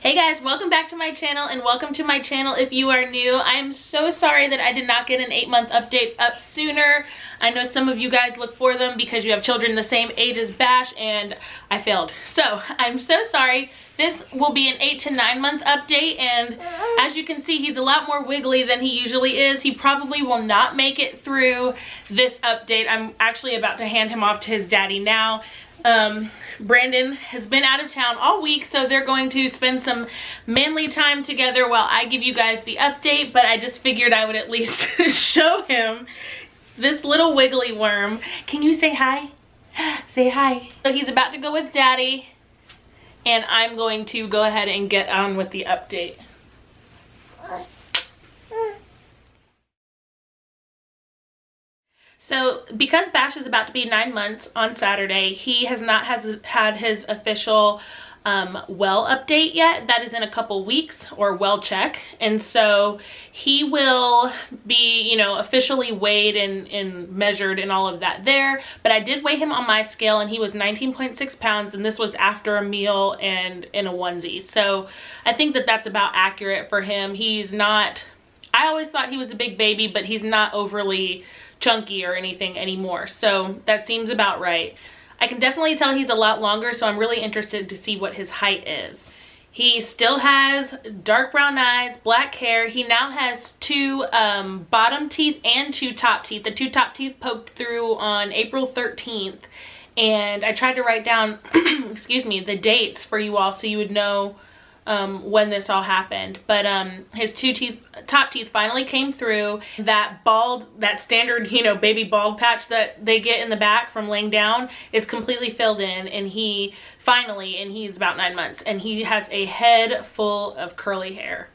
Hey guys, welcome back to my channel, and welcome to my channel if you are new. I'm so sorry that I did not get an 8-month update up sooner. I know some of you guys look for them because you have children the same age as Bash, and I failed. So I'm so sorry. This will be an 8 to 9 month update, and as you can see, he's a lot more wiggly than he usually is. He probably will not make it through this update. I'm actually about to hand him off to his daddy now. Brandon has been out of town all week, so they're going to spend some manly time together while I give you guys the update, but I just figured I would at least show him this little wiggly worm. Can you say hi? Say hi. So he's about to go with daddy, and I'm going to go ahead and get on with the update. So because Bash is about to be 9 months on Saturday, he has not had his official well update yet. That is in a couple weeks, or well check. And so he will be, you know, officially weighed and measured and all of that there. But I did weigh him on my scale, and he was 19.6 pounds, and this was after a meal and in a onesie. So I think that that's about accurate for him. He's not, I always thought he was a big baby, but he's not overly chunky or anything anymore, so that seems about right. I can definitely tell he's a lot longer, so I'm really interested to see what his height is. He still has dark brown eyes, black hair. He now has 2 bottom teeth and 2 top teeth. The 2 top teeth poked through on April 13th, and I tried to write down excuse me, the dates for you all so you would know when this all happened. But his 2 top teeth finally came through. That standard, you know, baby bald patch that they get in the back from laying down is completely filled in, and he's about 9 months, and he has a head full of curly hair.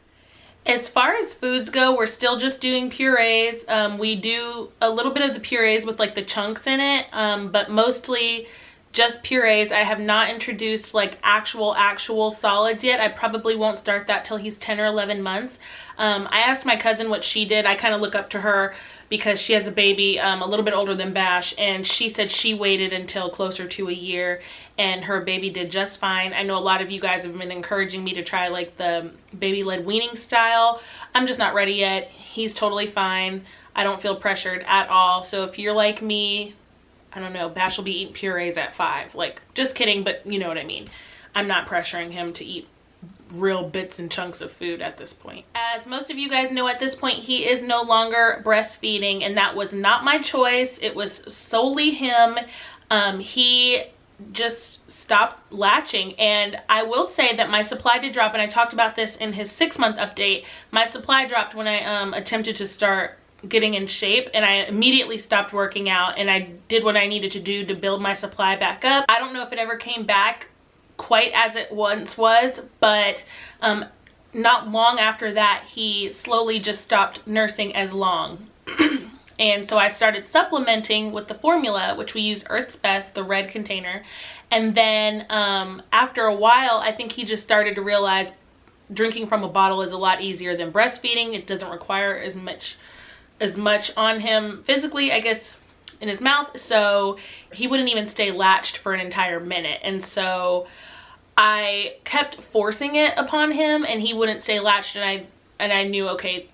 As far as foods go, we're still just doing purees. We do a little bit of the purees with like the chunks in it, but mostly just purees. I have not introduced like actual solids yet. I probably won't start that till he's 10 or 11 months. I asked my cousin what she did. I kind of look up to her because she has a baby a little bit older than Bash, and she said she waited until closer to a year and her baby did just fine. I know a lot of you guys have been encouraging me to try like the baby-led weaning style. I'm just not ready yet. He's totally fine. I don't feel pressured at all. So if you're like me, I don't know, Bash will be eating purees at 5. Like, just kidding, but you know what I mean. I'm not pressuring him to eat real bits and chunks of food at this point. As most of you guys know, at this point, he is no longer breastfeeding, and that was not my choice. It was solely him. He just stopped latching, and I will say that my supply did drop, and I talked about this in his 6-month update. My supply dropped when I attempted to start getting in shape, and I immediately stopped working out, and I did what I needed to do to build my supply back up. I don't know if it ever came back quite as it once was, but not long after that he slowly just stopped nursing as long. And so I started supplementing with the formula, which we use Earth's Best, the red container. And then after a while, I think he just started to realize drinking from a bottle is a lot easier than breastfeeding. It doesn't require as much on him physically, I guess, in his mouth, so he wouldn't even stay latched for an entire minute. And so I kept forcing it upon him, and he wouldn't stay latched, and I knew, okay,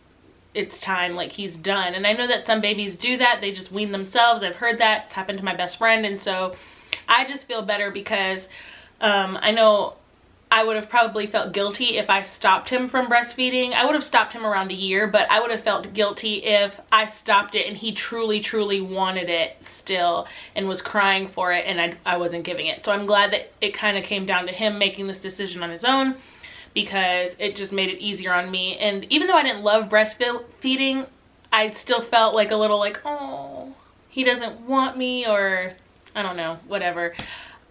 it's time, like he's done. And I know that some babies do that, they just wean themselves. I've heard that, it's happened to my best friend, and so I just feel better because I know I would have probably felt guilty if I stopped him from breastfeeding. I would have stopped him around a year, but I would have felt guilty if I stopped it and he truly wanted it still and was crying for it, and I wasn't giving it. So I'm glad that it kind of came down to him making this decision on his own, because it just made it easier on me. And even though I didn't love breastfeeding, I still felt like a little like, oh, he doesn't want me, or I don't know, whatever.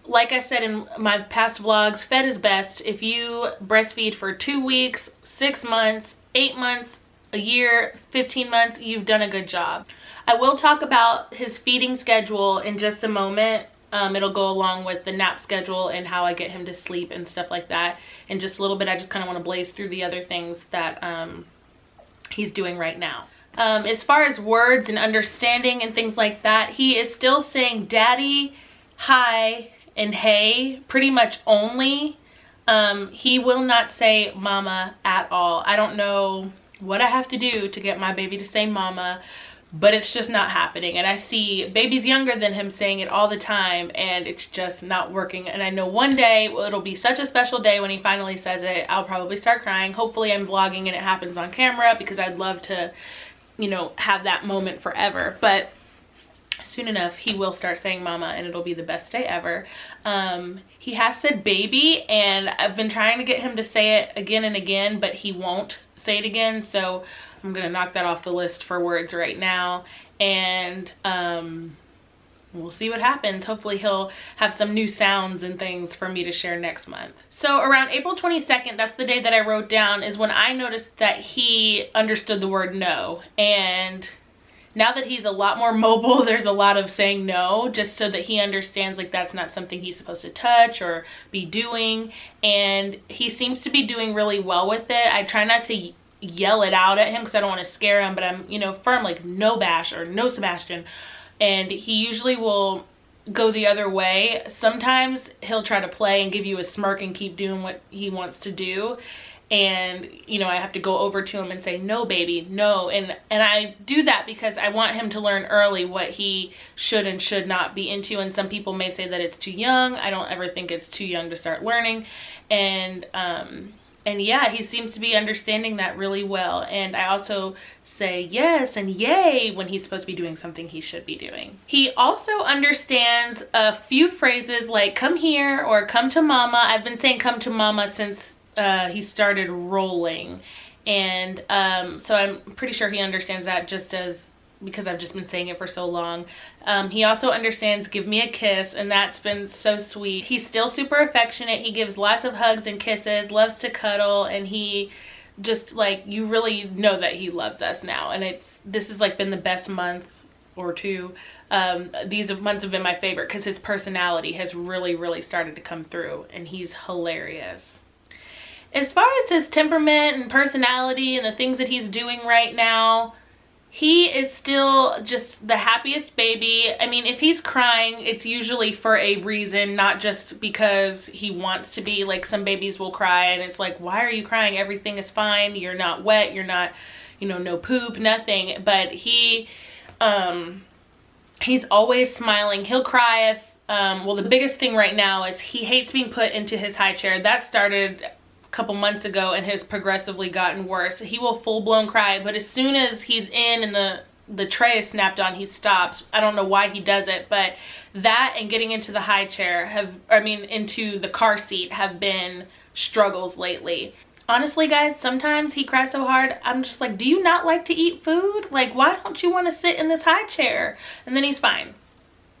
Like I said in my past vlogs, fed is best. If you breastfeed for 2 weeks, 6 months, 8 months, a year, 15 months, you've done a good job. I will talk about his feeding schedule in just a moment. It'll go along with the nap schedule and how I get him to sleep and stuff like that in just a little bit. I just kind of want to blaze through the other things that he's doing right now. As far as words and understanding and things like that, he is still saying daddy, hi, and hey pretty much only. He will not say mama at all. I don't know what I have to do to get my baby to say mama, but it's just not happening. And I see babies younger than him saying it all the time, and it's just not working. And I know one day it'll be such a special day when he finally says it. I'll probably start crying. Hopefully I'm vlogging and it happens on camera, because I'd love to, you know, have that moment forever. But soon enough he will start saying mama, and it'll be the best day ever. He has said baby, and I've been trying to get him to say it again and again, but he won't say it again, so I'm gonna knock that off the list for words right now. And we'll see what happens. Hopefully he'll have some new sounds and things for me to share next month. So around April 22nd, that's the day that I wrote down, is when I noticed that he understood the word no. And now that he's a lot more mobile, there's a lot of saying no, just so that he understands like that's not something he's supposed to touch or be doing. And he seems to be doing really well with it. I try not to yell it out at him because I don't want to scare him, but I'm, you know, firm like no Bash or no Sebastian. And he usually will go the other way. Sometimes he'll try to play and give you a smirk and keep doing what he wants to do. And, you know, I have to go over to him and say, no, baby, no. And I do that because I want him to learn early what he should and should not be into. And some people may say that it's too young. I don't ever think it's too young to start learning. And yeah, he seems to be understanding that really well. And I also say yes and yay when he's supposed to be doing something he should be doing. He also understands a few phrases like come here or come to mama. I've been saying come to mama since he started rolling, and so I'm pretty sure he understands that, just as because I've just been saying it for so long. He also understands give me a kiss, and that's been so sweet. He's still super affectionate. He gives lots of hugs and kisses, loves to cuddle, and he just like, you really know that he loves us now. And this has like been the best month or two. These months have been my favorite because his personality has really started to come through, and he's hilarious. As far as his temperament and personality and the things that he's doing right now, he is still just the happiest baby. I mean, if he's crying, it's usually for a reason, not just because he wants to be. Like some babies will cry and it's like, why are you crying? Everything is fine. You're not wet. You're not, you know, no poop, nothing. But he's always smiling. He'll cry if, well, the biggest thing right now is he hates being put into his high chair. That started couple months ago and has progressively gotten worse. He will full-blown cry, but as soon as he's in and the tray is snapped on, he stops. I don't know why he does it, but that and getting into the high chair into the car seat have been struggles lately. Honestly, guys, sometimes he cries so hard, I'm just like, do you not like to eat food? Like, why don't you want to sit in this high chair? And then he's fine.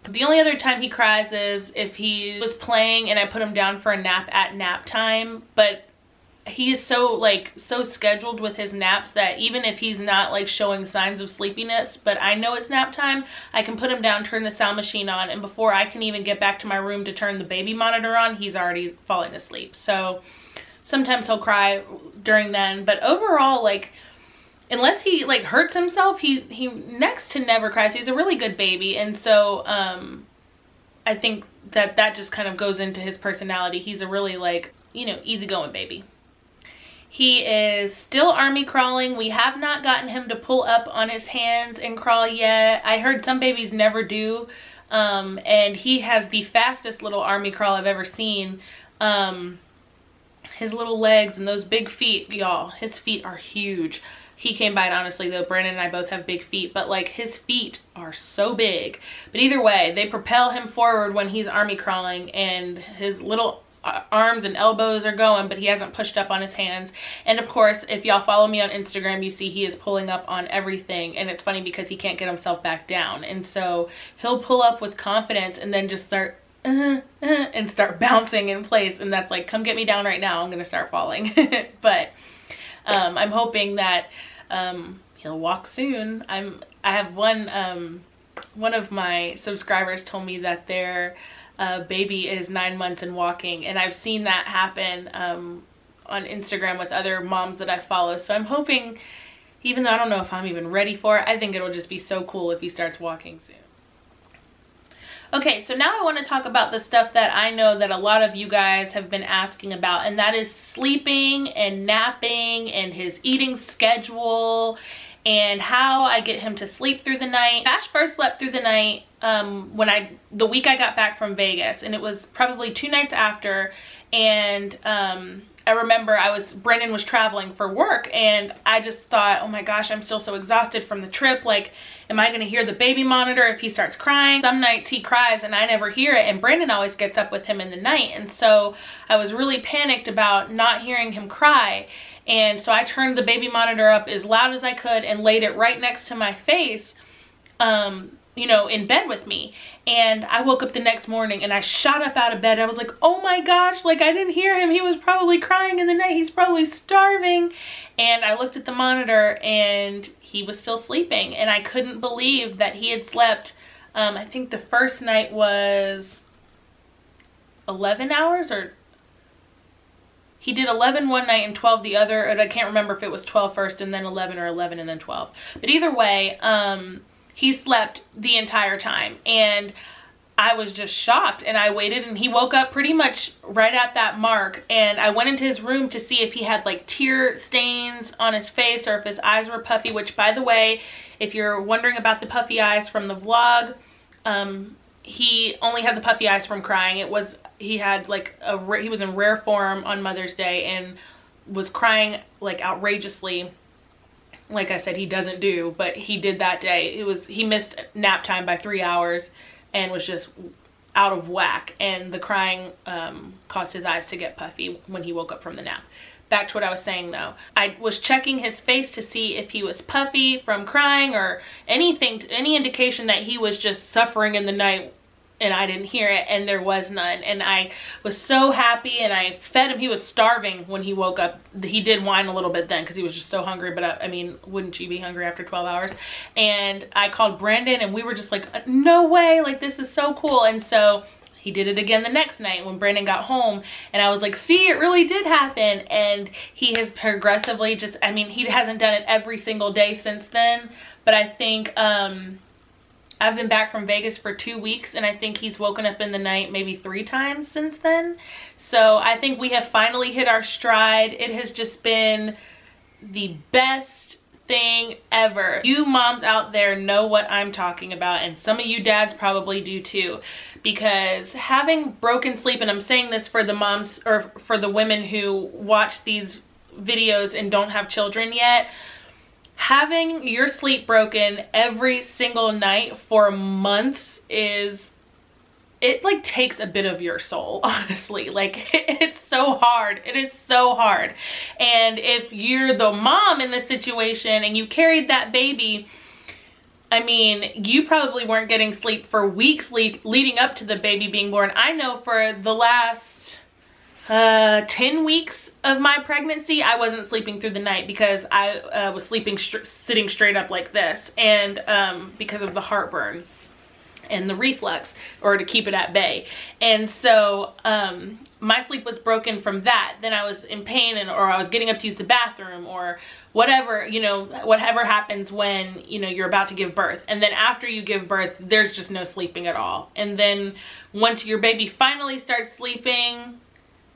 The only other time he cries is if he was playing and I put him down for a nap at nap time, but he is so scheduled with his naps that even if he's not like showing signs of sleepiness, but I know it's nap time, I can put him down, turn the sound machine on, and before I can even get back to my room to turn the baby monitor on, he's already falling asleep. So sometimes he'll cry during then, but overall, like, unless he like hurts himself, he next to never cries. He's a really good baby. And so I think that just kind of goes into his personality. He's a really like, you know, easygoing baby. He is still army crawling. We have not gotten him to pull up on his hands and crawl yet. I heard some babies never do. And he has the fastest little army crawl I've ever seen. His little legs and those big feet, y'all, his feet are huge. He came by it honestly though. Brandon and I both have big feet, but like his feet are so big. But either way, they propel him forward when he's army crawling, and his little arms and elbows are going, but he hasn't pushed up on his hands. And of course, if y'all follow me on Instagram, you see he is pulling up on everything. And it's funny because he can't get himself back down, and so he'll pull up with confidence and then just start and start bouncing in place, and that's like, come get me down right now, I'm gonna start falling. But I'm hoping that he'll walk soon. I have one of my subscribers told me that their baby is 9 months and walking, and I've seen that happen on Instagram with other moms that I follow. So I'm hoping, even though I don't know if I'm even ready for it, I think it'll just be so cool if he starts walking soon. Okay, so now I want to talk about the stuff that I know that a lot of you guys have been asking about, and that is sleeping and napping and his eating schedule and how I get him to sleep through the night. Ash first slept through the night the week I got back from Vegas, and it was probably 2 nights after, and I remember Brendan was traveling for work, and I just thought, oh my gosh, I'm still so exhausted from the trip. Like, am I gonna hear the baby monitor if he starts crying? Some nights he cries and I never hear it, and Brendan always gets up with him in the night. And so I was really panicked about not hearing him cry. And so I turned the baby monitor up as loud as I could and laid it right next to my face, you know, in bed with me. And I woke up the next morning and I shot up out of bed. I was like, oh my gosh, like, I didn't hear him. He was probably crying in the night. He's probably starving. And I looked at the monitor and he was still sleeping. And I couldn't believe that he had slept, I think the first night was 11 hours, or he did 11 one night and 12 the other. And I can't remember if it was 12 first and then 11, or 11 and then 12. But either way, he slept the entire time, and I was just shocked. And I waited, and he woke up pretty much right at that mark, and I went into his room to see if he had like tear stains on his face or if his eyes were puffy, which, by the way, if you're wondering about the puffy eyes from the vlog, he only had the puffy eyes from crying. He had like he was in rare form on Mother's Day and was crying like outrageously. Like I said, he doesn't do, but he did that day. He missed nap time by 3 hours and was just out of whack. And the crying caused his eyes to get puffy when he woke up from the nap. Back to what I was saying though. I was checking his face to see if he was puffy from crying or anything, any indication that he was just suffering in the night, and I didn't hear it, and there was none. And I was so happy, and I fed him. He was starving when he woke up. He did whine a little bit then because he was just so hungry, but I mean, wouldn't you be hungry after 12 hours? And I called Brendan, and we were just like, no way, like, this is so cool. And so he did it again the next night when Brendan got home, and I was like, see, it really did happen. And he has progressively just, I mean, he hasn't done it every single day since then, but I think I've been back from Vegas for 2 weeks, and I think he's woken up in the night maybe 3 times since then. So I think we have finally hit our stride. It has just been the best thing ever. You moms out there know what I'm talking about, and some of you dads probably do too, because having broken sleep, and I'm saying this for the moms or for the women who watch these videos and don't have children yet, having your sleep broken every single night for months it like takes a bit of your soul, honestly. Like, it's so hard. It is so hard. And if you're the mom in this situation and you carried that baby, I mean, you probably weren't getting sleep for weeks leading up to the baby being born. I know for the last 10 weeks of my pregnancy, I wasn't sleeping through the night because I was sleeping sitting straight up like this, and because of the heartburn and the reflux, or to keep it at bay. And so my sleep was broken from that. Then I was in pain, or I was getting up to use the bathroom, or whatever, you know, whatever happens when, you know, you're about to give birth. And then after you give birth, there's just no sleeping at all. And then once your baby finally starts sleeping,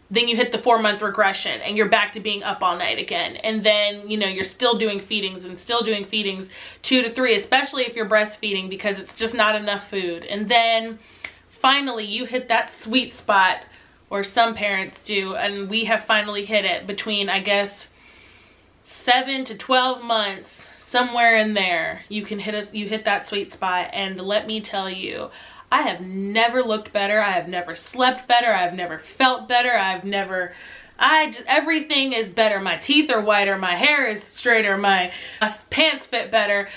then you hit the 4-month regression and you're back to being up all night again. And then, you know, you're still doing feedings and still doing feedings 2 to 3, especially if you're breastfeeding, because it's just not enough food. And then finally you hit that sweet spot, or some parents do, and we have finally hit it between, I guess, 7 to 12 months, somewhere in there. You hit that sweet spot, and let me tell you, I have never looked better. I have never slept better. I've never felt better. Everything is better. My teeth are whiter. My hair is straighter. My pants fit better.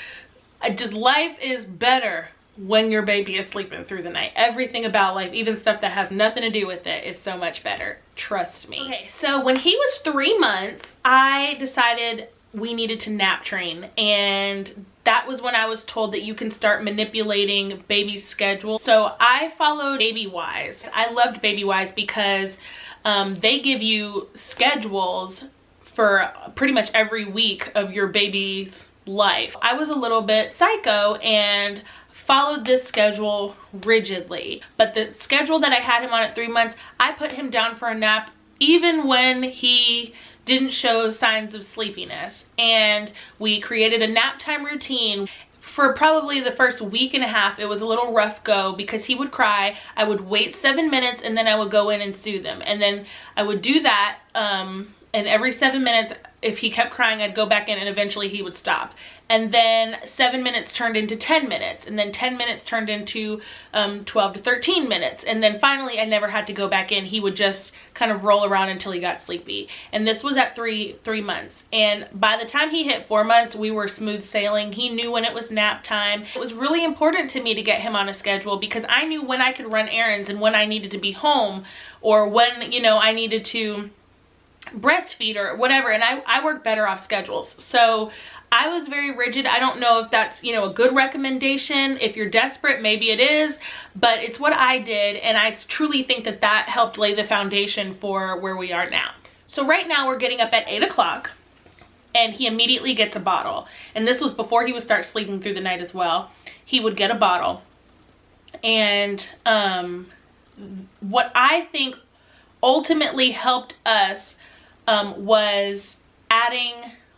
Life is better when your baby is sleeping through the night. Everything about life, even stuff that has nothing to do with it, is so much better. Trust me. Okay, so when he was 3 months, I decided we needed to nap train, and that was when I was told that you can start manipulating baby's schedule. So I followed BabyWise. I loved BabyWise because they give you schedules for pretty much every week of your baby's life. I was a little bit psycho and followed this schedule rigidly. But the schedule that I had him on at 3 months, I put him down for a nap even when he didn't show signs of sleepiness. And we created a nap time routine. For probably the first week and a half, it was a little rough go because he would cry. I would wait 7 minutes and then I would go in and soothe him. And then I would do that, and every 7 minutes, if he kept crying, I'd go back in and eventually he would stop. And then 7 minutes turned into 10 minutes. And then 10 minutes turned into 12 to 13 minutes. And then finally, I never had to go back in. He would just kind of roll around until he got sleepy. And this was at three months. And by the time he hit 4 months, we were smooth sailing. He knew when it was nap time. It was really important to me to get him on a schedule because I knew when I could run errands and when I needed to be home, or when, you know, I needed to breastfeed or whatever. And I work better off schedules. So I was very rigid. I don't know if that's, you know, a good recommendation. If you're desperate, maybe it is, but it's what I did. And I truly think that that helped lay the foundation for where we are now. So right now we're getting up at 8 o'clock and he immediately gets a bottle. And this was before he would start sleeping through the night as well. He would get a bottle. And what I think ultimately helped us was adding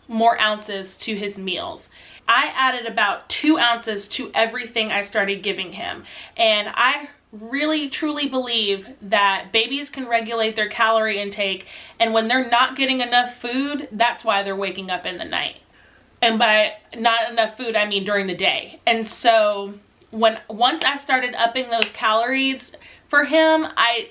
more ounces to his meals. I added about 2 ounces to everything I started giving him. And I really truly believe that babies can regulate their calorie intake, and when they're not getting enough food, that's why they're waking up in the night. And by not enough food, I mean during the day. And so once I started upping those calories for him,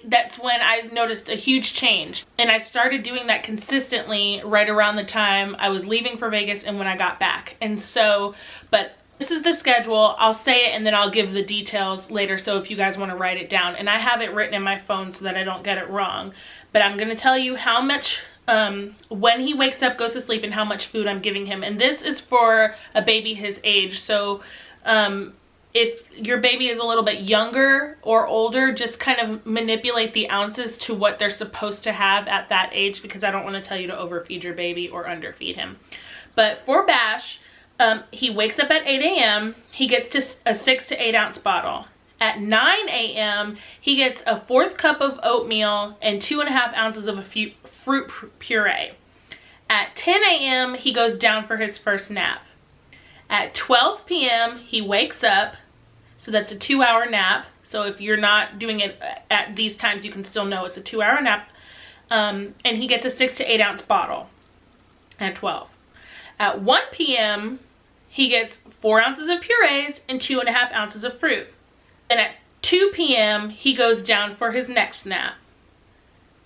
that's when I noticed a huge change. And I started doing that consistently right around the time I was leaving for Vegas and when I got back. And so, but this is the schedule. I'll say it and then I'll give the details later, so if you guys want to write it down. And I have it written in my phone so that I don't get it wrong. But I'm going to tell you how much, when he wakes up, goes to sleep, and how much food I'm giving him. And this is for a baby his age. So, if your baby is a little bit younger or older, just kind of manipulate the ounces to what they're supposed to have at that age, because I don't want to tell you to overfeed your baby or underfeed him. But for Bash, he wakes up at 8 a.m. He gets to a 6 to 8 ounce bottle. At 9 a.m. he gets a 1/4 cup of oatmeal and 2.5 ounces of a fruit puree. At 10 a.m. he goes down for his first nap. At 12 p.m. he wakes up, so that's a 2-hour nap. So if you're not doing it at these times, you can still know it's a 2-hour nap. And he gets a 6 to 8 ounce bottle at 12. At 1 p.m. he gets 4 ounces of purees and 2.5 ounces of fruit. Then at 2 p.m. he goes down for his next nap.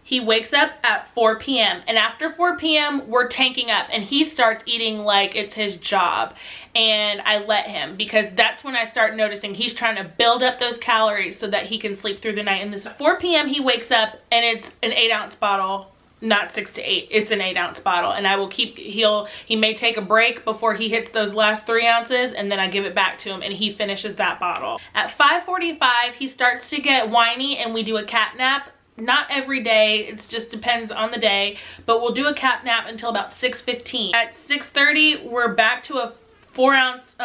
He wakes up at 4 p.m. and after 4 p.m. we're tanking up and he starts eating like it's his job. And I let him, because that's when I start noticing he's trying to build up those calories so that he can sleep through the night. And this 4 p.m. he wakes up and it's an 8 ounce bottle, not 6 to 8. It's an 8 ounce bottle, and I will keep, he may take a break before he hits those last 3 ounces, and then I give it back to him and he finishes that bottle. At 5:45 he starts to get whiny and we do a CATNAP. Not every day, it just depends on the day, but we'll do a CATNAP until about 6:15. At 6:30 we're back to a 4 ounce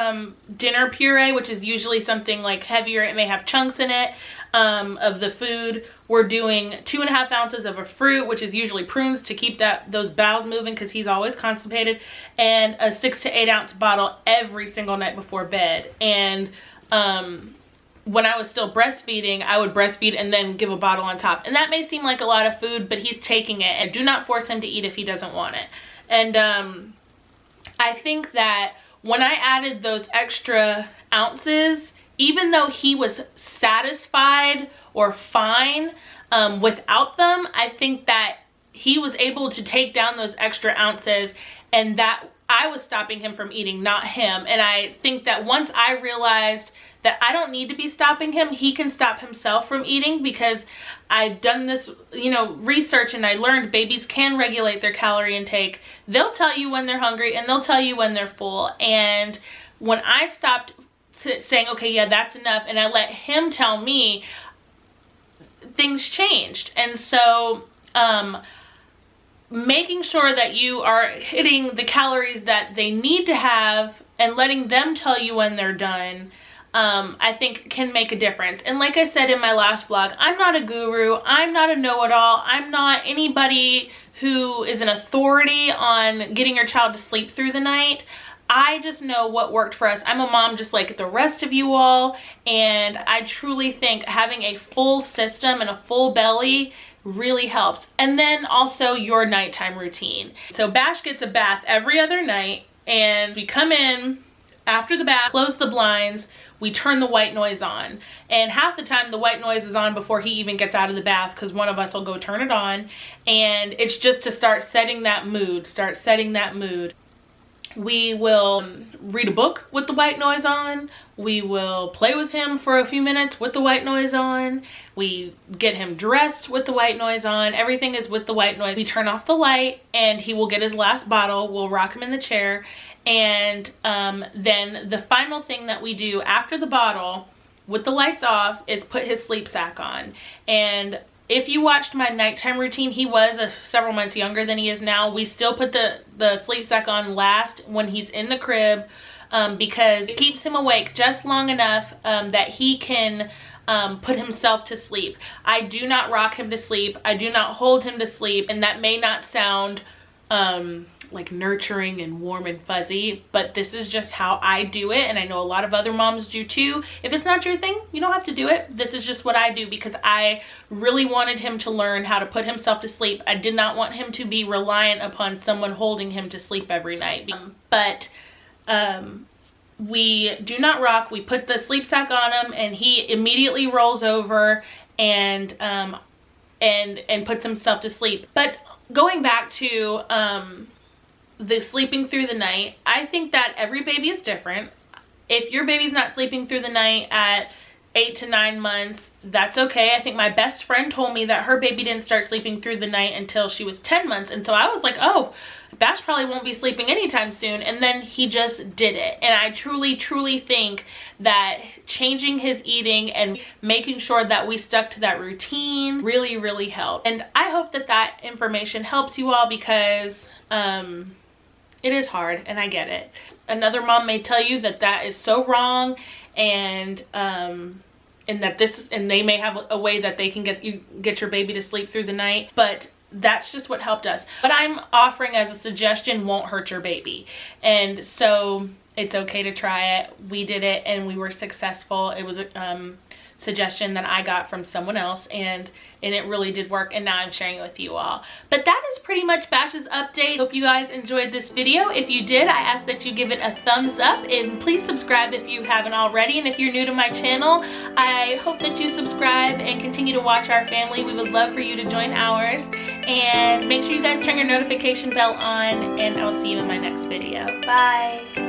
dinner puree, which is usually something like heavier. It may have chunks in it of the food. We're doing 2.5 ounces of a fruit, which is usually prunes, to keep those bowels moving because he's always constipated, and a 6 to 8 ounce bottle every single night before bed. And when I was still breastfeeding, I would breastfeed and then give a bottle on top. And that may seem like a lot of food, but he's taking it. And do not force him to eat if he doesn't want it. And I think that when I added those extra ounces, even though he was satisfied or fine without them, I think that he was able to take down those extra ounces, and that I was stopping him from eating, not him. And I think that once I realized that I don't need to be stopping him, he can stop himself from eating, because I've done this, you know, research, and I learned babies can regulate their calorie intake. They'll tell you when they're hungry and they'll tell you when they're full. And when I stopped saying, okay, yeah, that's enough, and I let him tell me, things changed. And so making sure that you are hitting the calories that they need to have and letting them tell you when they're done I think can make a difference. And like I said in my last vlog, I'm not a guru, I'm not a know-it-all, I'm not anybody who is an authority on getting your child to sleep through the night. I just know what worked for us. I'm a mom just like the rest of you all, and I truly think having a full system and a full belly really helps. And then also your nighttime routine. So Bash gets a bath every other night, and we come in after the bath, close the blinds, we turn the white noise on. And half the time the white noise is on before he even gets out of the bath, because one of us will go turn it on. And it's just to start setting that mood, We will read a book with the white noise on. We will play with him for a few minutes with the white noise on. We get him dressed with the white noise on. Everything is with the white noise. We turn off the light and he will get his last bottle. We'll rock him in the chair. And then the final thing that we do after the bottle with the lights off is put his sleep sack on. And if you watched my nighttime routine, he was several months younger than he is now. We still put the sleep sack on last when he's in the crib, because it keeps him awake just long enough that he can put himself to sleep. I do not rock him to sleep. I do not hold him to sleep. And that may not sound like nurturing and warm and fuzzy, but this is just how I do it, and I know a lot of other moms do too. If it's not your thing, you don't have to do it. This is just what I do, because I really wanted him to learn how to put himself to sleep. I did not want him to be reliant upon someone holding him to sleep every night. We do not rock. We put the sleep sack on him and he immediately rolls over and puts himself to sleep. But going back to the sleeping through the night, I think that every baby is different. If your baby's not sleeping through the night at 8 to 9 months, that's okay. I think my best friend told me that her baby didn't start sleeping through the night until she was 10 months. And so I was like, oh, Bash probably won't be sleeping anytime soon. And then he just did it. And I truly, truly think that changing his eating and making sure that we stuck to that routine really, really helped. And I hope that that information helps you all, because it is hard, and I get it. Another mom may tell you that that is so wrong, and they may have a way that they can get your baby to sleep through the night, but that's just what helped us. But I'm offering as a suggestion won't hurt your baby, and so it's okay to try it. We did it and we were successful. It was a suggestion that I got from someone else, and it really did work, and now I'm sharing it with you all. But that is pretty much Bash's update. Hope you guys enjoyed this video. If you did, I ask that you give it a thumbs up, and please subscribe if you haven't already. And if you're new to my channel, I hope that you subscribe and continue to watch our family. We would love for you to join ours, and make sure you guys turn your notification bell on, and I'll see you in my next video. Bye.